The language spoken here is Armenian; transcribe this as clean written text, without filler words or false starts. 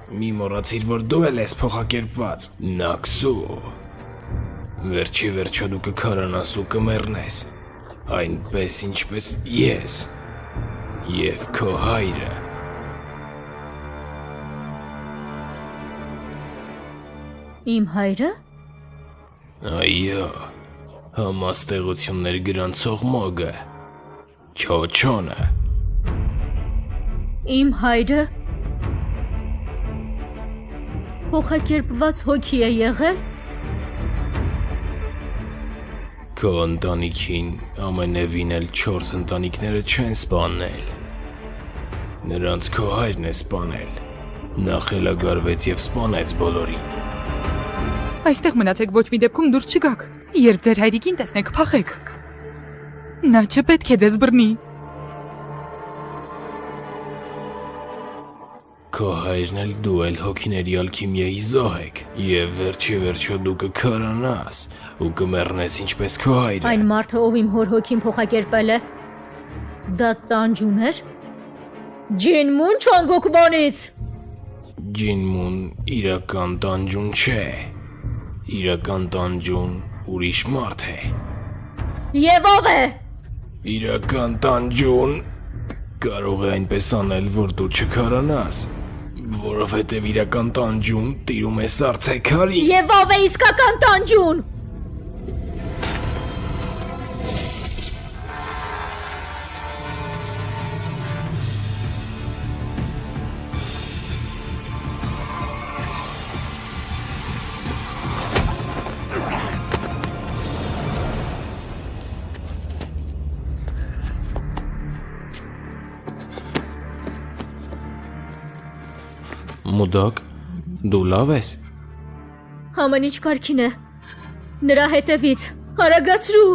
Մի մոռացիր, որ դու էլ ես փոխակերպված։ Նաքսու։ Վերջի վերջո դու կքարանաս ու կմեռնես, այնպես ինչպես ես և քո հայրը։ Իմ հայրը։ Այո, համաստեղություններ գրանցող մոգը, Չոչոնը։ Իմ հայրը փոխակերպված հոգի է եղել։ Քո ընտանիքին ամենևին էլ 4 ընտանիքները չեն սպանել։ Նրանց քո հայրն է սպանել։ Նա խելագարվեց և սպանեց բոլորին։ Այստեղ մնացեք, ոչ մի դեպքում դուրս չգաք։ Երբ ձեր հայրիկին տեսնեք, փախեք։ Նա չպետք է ձեզ բռնի։ Քո հայրն էլ դու էլ հոգիների ալքիմիայի զոհ եք, և վերջի վերջո դու կքարանաս ու կմեռնես ինչպես քո հայրը։ Այն մարդը, ով իմ հոր հոգին փոխակերպել է, դա տանջուն էր։ Ջինմուն չանգոկվանից։ Ջինմուն իրական տանջուն չէ։ Իրական տանջուն ուրիշ մարդ է։ Եվ ով է։ Իրական տանջուն կարող է այնպես անել, որ դու չքարանաս, որովհետև իրական տանջուն տիրում է սառցեքարի։ Եվ ով է իսկական տանջուն։ Մուդակ, դու լավ ես։ Ամեն ինչ կարգին է։ Նրա հետևից, արագացրու։